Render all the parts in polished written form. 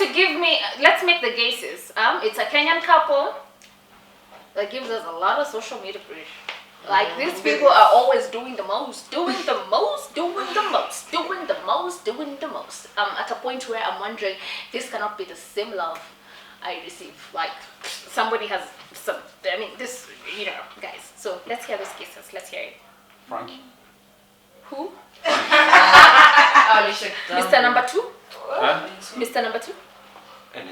to give me, let's make the guesses. It's a Kenyan couple that gives us a lot of social media pressure. Like, these people are always doing the most. At a point where I'm wondering, this cannot be the same love I receive. Like, somebody has some, I mean, this, guys. So let's hear those cases. Let's hear it. Frankie. Who? Mr. Number 2? Huh? Mr. Number 2? No, I'm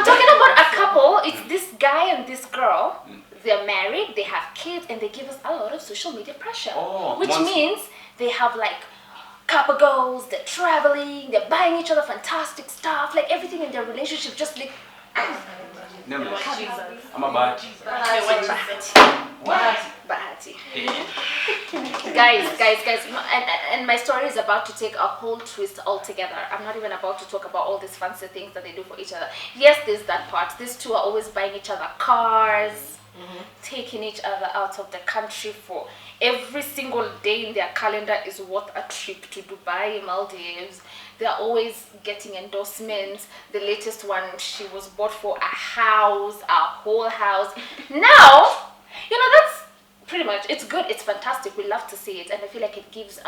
talking about a couple. It's this guy and this girl. They're married, they have kids, and they give us a lot of social media pressure. Which means they have like couple goals, they're traveling, they're buying each other fantastic stuff, like everything in their relationship just like... I'm a bahati. Bahati. Guys, and my story is about to take a whole twist altogether. I'm not even about to talk about all these fancy things that they do for each other. Yes, there's that part. These two are always buying each other cars, taking each other out of the country for every single day in their calendar is worth a trip to Dubai, Maldives. They're always getting endorsements. The latest one, she was bought for a house, a whole house. Now, that's pretty much, it's good, it's fantastic, we love to see it, and I feel like it gives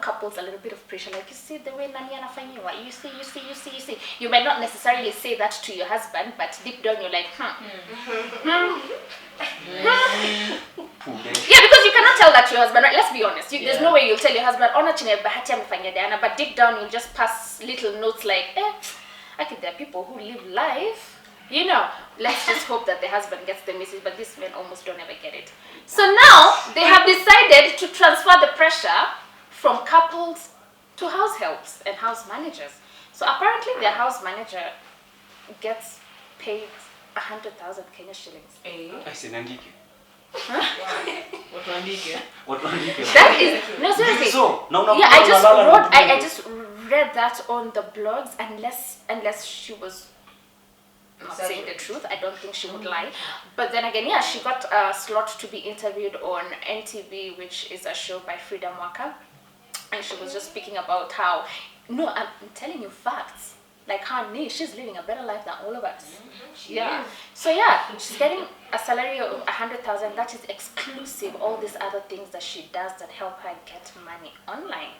couples a little bit of pressure, like, you see the way nani anafanyiwa, you see. You might not necessarily say that to your husband, but deep down you're like, Yeah, because you cannot tell that to your husband, right? Let's be honest. There's no way you'll tell your husband, ona chine bahati amefanya Diana, but deep down you'll just pass little notes like, I think there are people who live life. Let's just hope that the husband gets the message, but these men almost don't ever get it. So now they have decided to transfer the pressure from couples to house helps and house managers. So apparently their house manager gets paid 100,000 Kenya shillings. That is no, seriously. Yeah, I just read that on the blogs. Unless she was not saying the truth, I don't think she would lie. But then again, yeah, she got a slot to be interviewed on NTV, which is a show by Frida Mwaka, and she was just speaking about how, I'm telling you facts, like how she's living a better life than all of us. Yeah. So yeah, she's getting a salary of 100,000. That is exclusive all these other things that she does that help her get money online.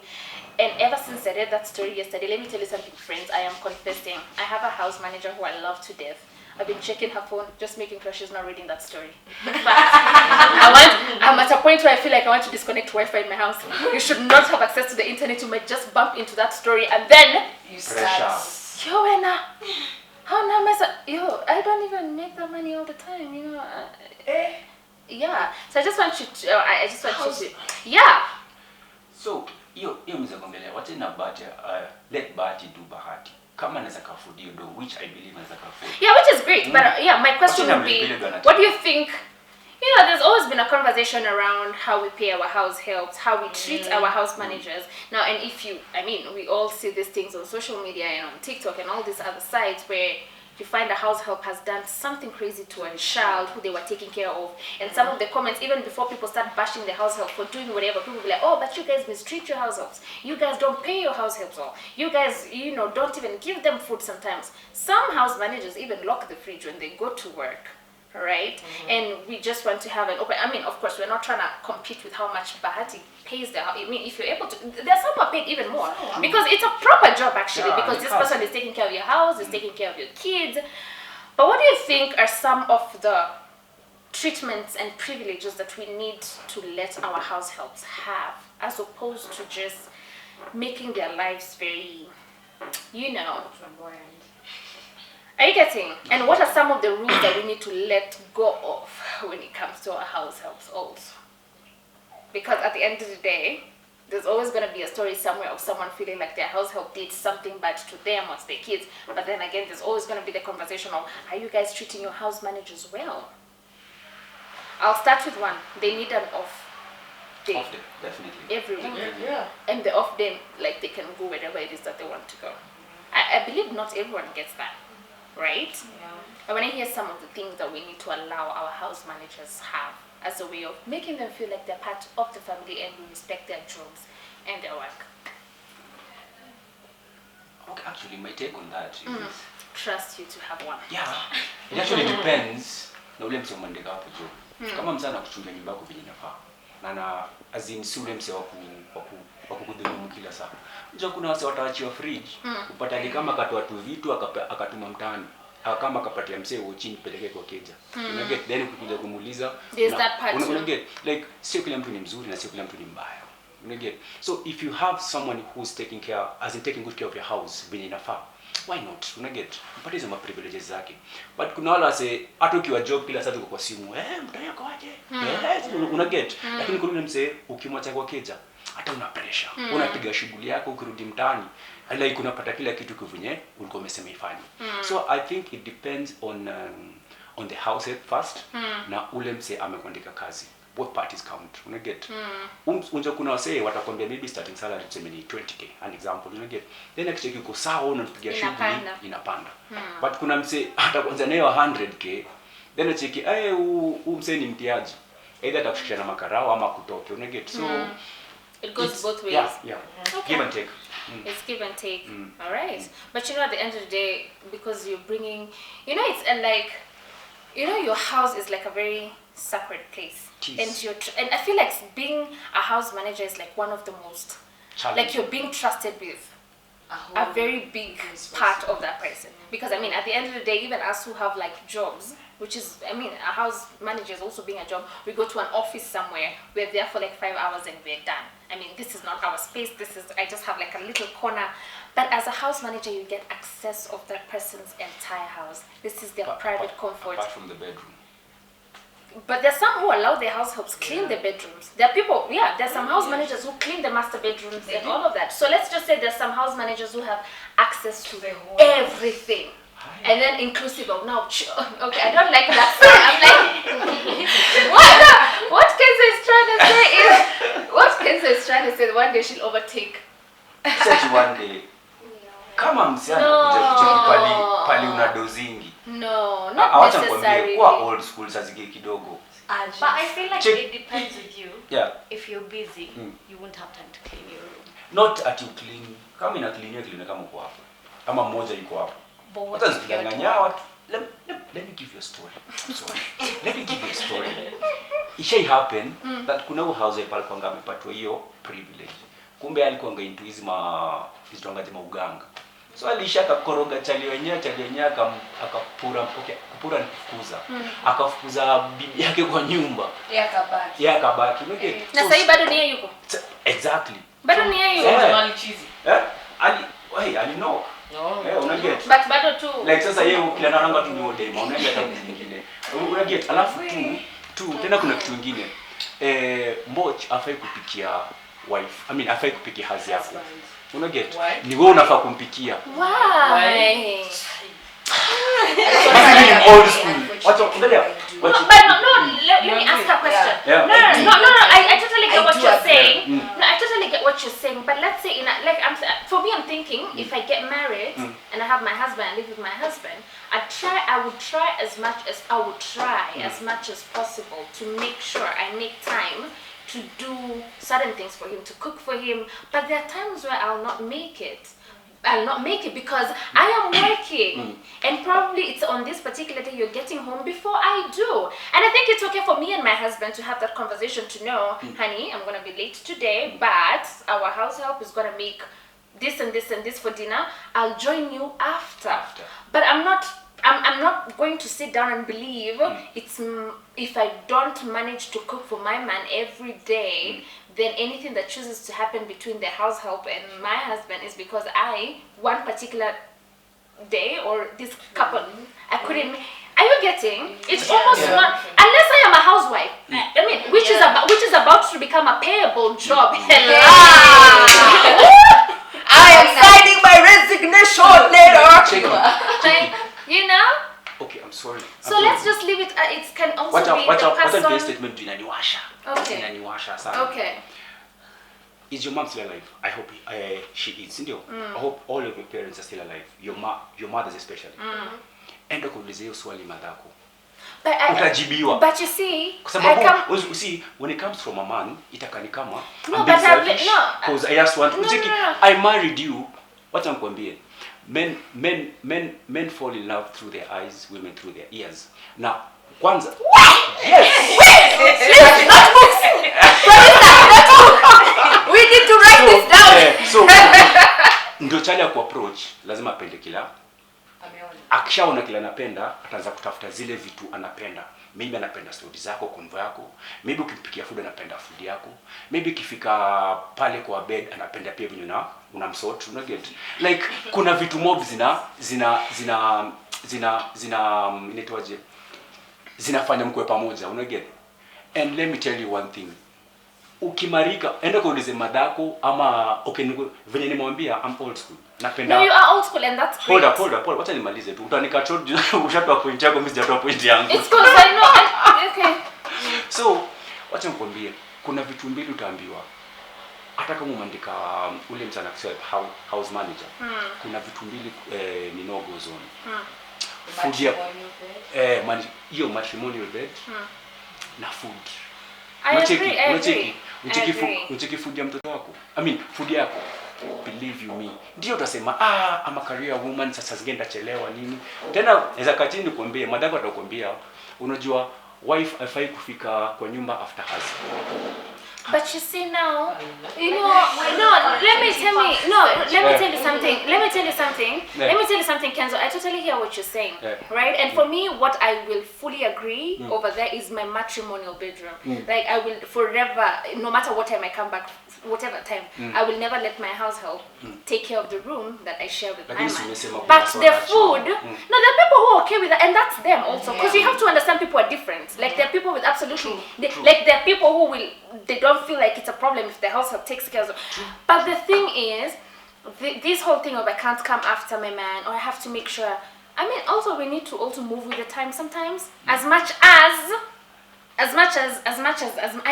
And ever since I read that story yesterday, let me tell you something, friends. I am confessing. I have a house manager who I love to death. I've been checking her phone, just making sure she's not reading that story. But I'm at a point where I feel like I want to disconnect Wi-Fi in my house. You should not have access to the internet. You might just bump into that story and then you start. I don't even make that money all the time, Yeah. So I just want you to, yeah. So, hiyo mzee kuongelea, wacha na bahati, let bahati do bahati. Kama naweza afford you do, which I believe naweza afford. Yeah, which is great. But my question would be, what do you think? There's always been a conversation around how we pay our house helps, how we treat our house managers. Now, and we all see these things on social media and on TikTok and all these other sites where you find a house help has done something crazy to a child who they were taking care of. And some of the comments, even before people start bashing the house help for doing whatever, people will be like, oh, but you guys mistreat your house helps. You guys don't pay your house helps all. You guys, don't even give them food sometimes. Some house managers even lock the fridge when they go to work. Right? And we just want to have an open, of course, we're not trying to compete with how much Bahati pays the house. If you're able to, there's some who are paid even more. Because it's a proper job actually, because this person is taking care of your house, is taking care of your kids. But what do you think are some of the treatments and privileges that we need to let our house helps have, as opposed to just making their lives very, Are you getting? And what are some of the rules that we need to let go of when it comes to our house helps also? Because at the end of the day, there's always going to be a story somewhere of someone feeling like their house help did something bad to them or to their kids. But then again, there's always going to be the conversation of, are you guys treating your house managers well? I'll start with one. They need an off day. Off day, definitely. Every week. Yeah. And the off day, like they can go wherever it is that they want to go. I believe not everyone gets that. Right? Yeah. And when I hear some of the things that we need to allow our house managers have as a way of making them feel like they're part of the family and we respect their jobs and their work. Okay, actually my take on that is trust you to have one. Yeah. It actually depends na ule mse mwandika hapo juu. Kama mse anakuchungia nyumba yako vile inafaa. Na as in si ule mse wa kukudhulumu kila saa. Unajua kuna wase wataachiwa fridge. Upata ni kama akatoa tu vitu akatuma mtaani. Kama akapatia mse huo chini peleke kwa keja. Una get then ukikuja kumuuliza. Una get like sio kila mtu ni mzuri na sio kila mtu ni mbaya. Una get. So if you have someone who's taking good care of your house vile inafaa. Why not? Una get. Mpate hizo privileges zake. But kuna wale wase hata ukiwa job kila saa uko kwa simu, mtu yako aje? Una get. Lakini kuna yule mse ukimwacha kwa keja, hata una pressure. Unapiga shughuli yako ukirudi mtaani, like unapata kila kitu kivunye ulikuwa umesema ifanye. So I think it depends on the house first na ule mse amekuandika kazi. Both parties count. Una get. Unja kuna wase watakwambia maybe starting salary tuseme ni 20k an example, una get. Then next uko sawa unapiga shughuli inapanda. But kuna mse ataanza nayo 100k. Then unacheki mse ni mtiaji. Either atakushikisha na makarao ama kutoke. Una get. So it goes both ways. Yeah. Okay. Give and take. It's give and take. All right. But at the end of the day, because you're bringing, it's like, your house is like a very sacred place. Jeez. And I feel like being a house manager is like one of the most like you're being trusted with a very big part of that person. Because at the end of the day, even us who have like jobs, which is a house manager is also being a job, we go to an office somewhere, we're there for like 5 hours and we're done. This is not our space, I just have like a little corner. But as a house manager, you get access of that person's entire house. This is their private comfort. Apart from the bedroom. But there's some who allow their house helps clean the bedrooms. There are people, there's some house managers who clean the master bedrooms and all of that. So let's just say there's some house managers who have access to everything. And then inclusive of now, okay, I don't like that. I'm like, what Kenzo is trying to say one day she'll overtake. Such one day. Kama msichana kuja pali una dozingi. No, not necessarily. Kwa old school sazige kidogo. But I feel like it depends with you. Yeah. If you're busy, you won't have time to clean your room. Not at you clean. Kama ina clean kama uko hapo. Kama mmoja yuko hapo. But Let me give you a story. I'm sorry. Let me give you a story. It happen that kuna house pale kwanga amepatwa hiyo privilege. Kumbe alikuwa into hizi uganga. So alishaka koroga chali wenyewe akapura kupura nifukuza. Akafukuza bibi yake kwa nyumba. Yeye akabaki. Na sasa bado ni yeye yuko. Exactly. Bado ni yeye yuko. Ali knock. Unaget. But bado tu. Like sasa yeye kila naranga tu ni demo, unaenda hata mwingine. Unaget. Alafu tu tena kuna kitu kingine. Mboch afai kupikia wife. Afai kupikia hazi yako. Unaget. Ni wewe unafaa kumpikia. Why? Old school. Let me ask a question. Yeah. No. I totally get what you're saying. No, I totally get what you're saying. But let's say for me, I'm thinking if I get married and I have my husband, I live with my husband, I would try as much as possible to make sure I make time to do certain things for him, to cook for him. But there are times where I'll not make it because I am working and probably it's on this particular day you're getting home before I do. And I think it's okay for me and my husband to have that conversation to know, honey, I'm going to be late today, but our house help is going to make this and this and this for dinner. I'll join you after. But I'm not going to sit down and believe it's if I don't manage to cook for my man every day, then anything that chooses to happen between the house help and my husband is because one particular day or this couple, I couldn't. Are you getting? It's almost not unless I am a housewife. Which is about to become a payable job. I am signing my resignation later. Okay, I'm sorry. So let's just leave it. It can also be the person. What's a statement to inaniwasha? Okay. Inaniwasha sana. Okay. Is your mom still alive? I hope she is. I hope all of your parents are still alive. Your mothers especially. Enda kuuliza hiyo swali madhako. Utajibiwa. But you see, when it comes from a man, itakani kama because I just want I married you. What I'm kwambie. men fall in love through their eyes, women through their ears. Now, kwanza. Yes. We need to write this down. So ndio chali ya kuapproach, lazima apende kila. Akishaona kila anapenda, ataanza kutafuta zile vitu anapenda. Maybe anapenda story zako, convo yako. Maybe ukimpikia food anapenda food yako. Maybe ikifika pale kwa bed anapenda pia vinyo na unamsort, una get. Like kuna vitu mob inaitwaje? Zinafanya mkwe pamoja, una get. And let me tell you one thing. Ukimarika, enda kuulize madako ama venye nimwambia I'm old school. Napenda. No, you are old school and that's great. Hold up. Wacha nimalize tu. Utanikachot ushatoa point yako, mimi sijatoa point yangu. It's cool, I know. Okay. So, wacha nikwambie, kuna vitu mbili utaambiwa. Hata kama umeandika ule msana kusema house manager. Kuna vitu mbili ni no go zone. Food hiyo matrimonial bed na food. I agree. Unacheki food ya mtoto wako. I mean, food yako. Believe you me. Ndio utasema I'm a career woman, sasa zingenda chelewa nini. Tena naweza katini kuambia, madako atakwambia, unajua wife haifai kufika kwa nyumba after husband. But you see now, let me tell you something, Kenzo. I totally hear what you're saying, right? And for me, what I will fully agree over there is my matrimonial bedroom. Like I will forever, no matter what time I come back, whatever time, I will never let my house help take care of the room that I share with my man. But the food, no, there are people who are okay with that, and that's them also. Because you have to understand people are different. Like there are people with absolutely, like there are people who they don't feel like it's a problem if the house help takes care of them. But the thing is, this whole thing of I can't come after my man, or I have to make sure. I mean, also we need to also move with the time sometimes. As much as I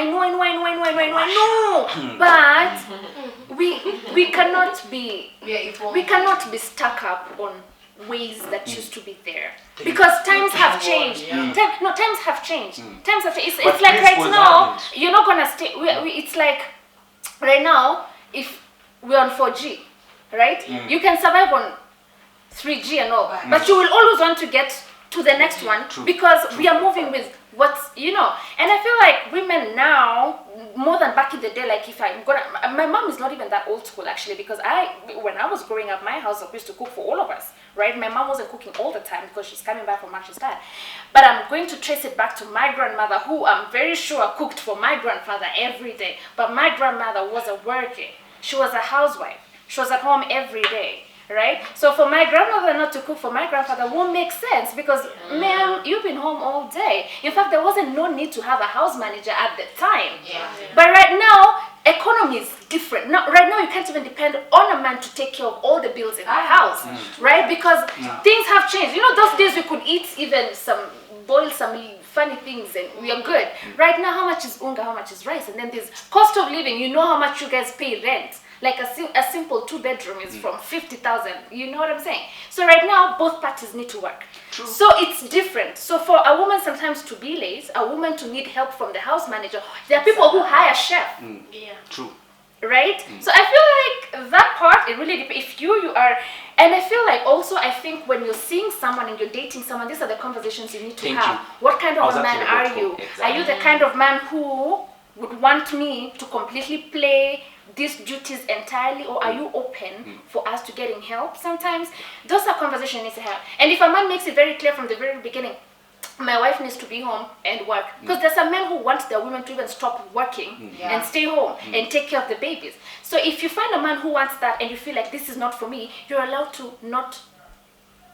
know, but we cannot be stuck up on ways that used to be there, because times have changed. Times have changed. It's like right now you're not gonna stay. It's like right now if we're on 4G, right? You can survive on 3G and all, but you will always want to get to the next one because we are moving with what's, and I feel like women now more than back in the day, like if I'm gonna, my mom is not even that old school actually, because when I was growing up, my house used to cook for all of us, right? My mom wasn't cooking all the time because she's coming back from work, she's tired. But I'm going to trace it back to my grandmother, who I'm very sure cooked for my grandfather every day. But my grandmother wasn't working. She was a housewife. She was at home every day. Right? So for my grandmother not to cook for my grandfather won't make sense, because ma'am, you've been home all day. In fact, there wasn't no need to have a house manager at the time. But right now, economy is different. Right now, you can't even depend on a man to take care of all the bills in the house, right? Because things have changed. Those days we could eat even boil some funny things and we are good. Right now, how much is unga, how much is rice? And then there's cost of living. How much you guys pay rent. Like a simple 2-bedroom is from 50,000. You know what I'm saying? So right now, both parties need to work. True. So it's different. So for a woman sometimes to be late, a woman to need help from the house manager, there are people who hire chef. True. Right? So I feel like that part, it really depends. If you are, and I feel like also, I think when you're seeing someone and you're dating someone, these are the conversations you need to have. What kind of a man are you? Exactly. Are you the kind of man who would want me to completely play these duties entirely, or are you open for us to getting help sometimes? Those are conversations you need to have. And if a man makes it very clear from the very beginning, my wife needs to be home and work, because there's some men who want their women to even stop working and stay home and take care of the babies. So if you find a man who wants that and you feel like this is not for me, you're allowed to not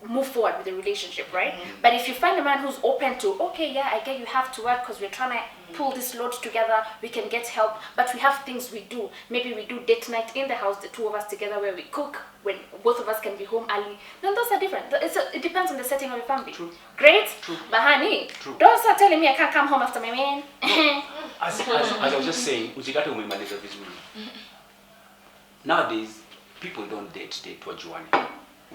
move forward with the relationship, right? But if you find a man who's open to, okay, yeah, I get you have to work because we're trying to pull this load together, we can get help, but we have things we do. Maybe we do date night in the house, the two of us together, where we cook when both of us can be home early. Then those are different. It depends on the setting of your family. True. Great? True. But honey, don't start telling me I can't come home after my man. As I was just saying, ujikate umemaliza vizuri. Nowadays, people don't date wajuani.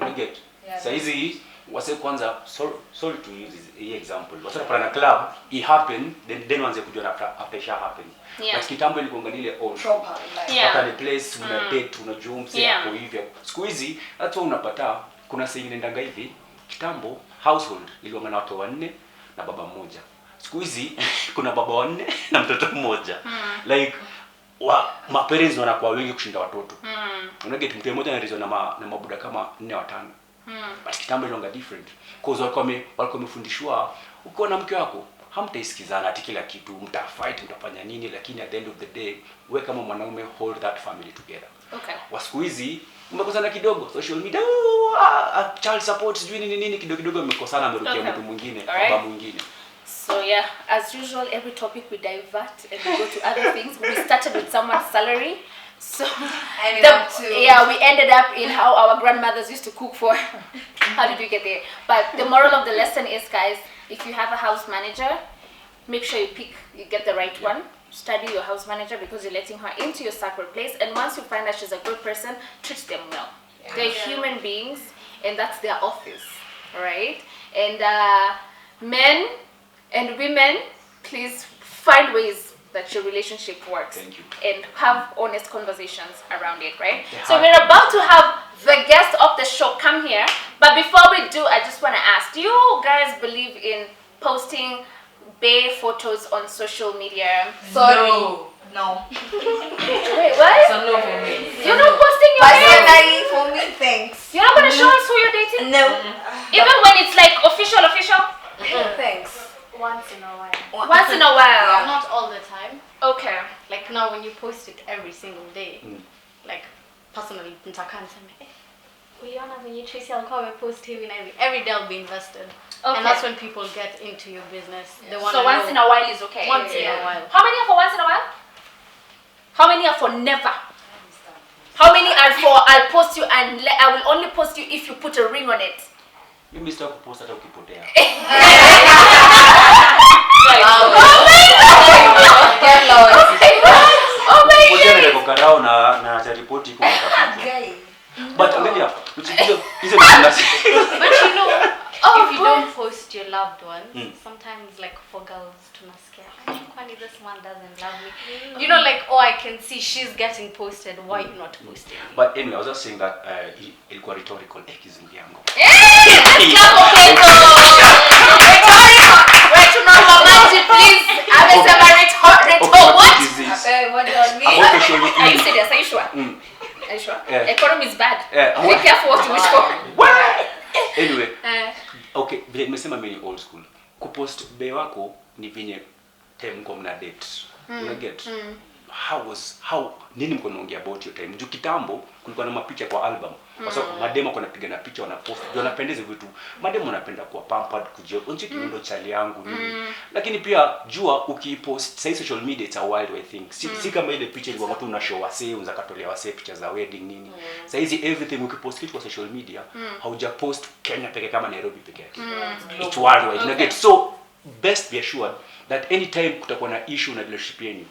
You get? Saizi wase kwanza, sorry to use this example. Wase kwa na club, it happened, then wanze kujua after it happened. But kitambo ilikuwa ile old proper. Like ni place una date, unajua mse hapo hivyo. Siku hizi hata unapata kuna saying inaendanga hivi, kitambo household iliwanga na watu 4 na baba mmoja. Siku hizi kuna baba 4 na mtoto mmoja. Like parents wanakuwa wengi kushinda watoto. Unaget mtu mmoja anarizwa na mabuda kama 4 au 5. But kitambo ilonga different. Cause walikuwa wamefundishwa ukiwa na mke wako hamtaisikizana ati kila kitu, mtafight, mtafanya nini, lakini at the end of the day wewe kama mwanaume hold that family together. Okay. Siku hizi mmekosana kidogo, social media child support sijui nini kidogo mmekosana, amerukia mtu mwingine, baba mwingine. So yeah, as usual, every topic we divert and we go to other things. We started with someone's salary. So we ended up in how our grandmothers used to cook for. How did we get there? But the moral of the lesson is, guys, if you have a house manager, make sure you get the right one. Study your house manager because you're letting her into your sacred place. And once you find that she's a good person, treat them well. Yeah. They're human beings, and that's their office, right? And men and women, please find ways that your relationship works. Thank you. And have honest conversations around it, right? So we're about to have the guest of the show come here, but before we do, I just want to ask, do you guys believe in posting bare photos on social media? Sorry. No. Wait, what? So no for me. You're not posting your bare? Personally, for me, thanks. You're not going to show us who you're dating? No. Even when it's like official? Thanks. Once in a while. Once in a while. Not all the time. Okay. Like now when you post it every single day, like personally, when you Tracy, I'll come and post him in every day I'll be invested. Okay. And that's when people get into your business. They want So once in a while is okay? Once in a while. How many are for once in a while? How many are for never? How many are for I'll post you and I will only post you if you put a ring on it? Mimi sitaki kupost hata ukipotea. Oh my God. Ndio karao na cha ripoti kwa mtafiti. But angalia, hizo But you know, if you don't post your loved ones, sometimes like for girls to not scare. Funny, this one doesn't love me. You know, like, oh, I can see she's getting posted. Why you not posting? But anyway, I was just saying that ilikuwa rhetorical kizungu yangu. Please. What is this? What on me? Are you serious? Are you sure? Are you sure? Yeah. Economy is bad. Yeah. Be careful what you wish for. Anyway, okay, vile nimesema mimi ni old school. Kupost bei wako ni venye time mko mna date. Una get? How nini mko naongea about your time? Juu kitambo kulikuwa na mapicha kwa album. Kwa sababu mademo kwa napiga na picha wanapost. Ndio wanapendeza vitu. Mademo wanapenda kuwa pampered kujio. Onje kiundo chali yangu nini. Lakini pia jua ukipost say social media it's a wild way thing. Si kama ile picha ilikuwa watu una show wasee, unza katolea wasee picha za wedding nini. Sasa hizi everything ukipost kitu kwa social media, hauja post Kenya peke kama Nairobi peke yake. It's worldwide. You get so best be assured that anytime kutakuwa na issue na relationship yenu.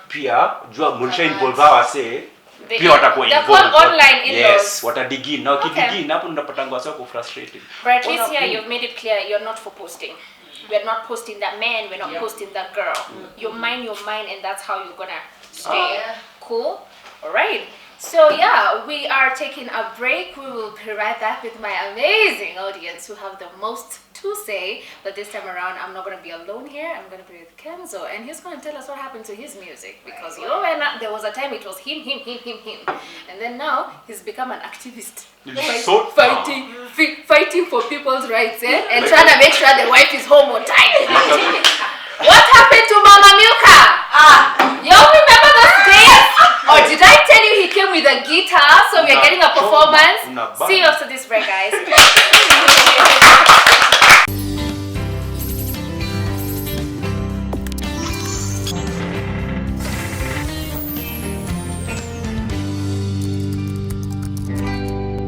Pia jua mlisha involve wasee pia watakuwa involved. Online in yes, watadigin. Na ukidigin hapo unapata ngwa wako frustrated. But at least here you've made it clear you're not for posting. We're not posting that man, we're not posting that girl. You mind your mind and that's how you're gonna stay. Cool? Alright. So yeah, we are taking a break. We will be right back with my amazing audience who have the most to say. But this time around, I'm not going to be alone here. I'm going to be with Kenzo. And he's going to tell us what happened to his music. Because you know, there was a time it was him. And then now, he's become an activist. Fighting for people's rights, and trying to make sure the wife is home on time. What happened to Mama Milka? Y'all remember those days? Or did I tell you he came with a guitar? So we're getting a performance. See you after this break, guys.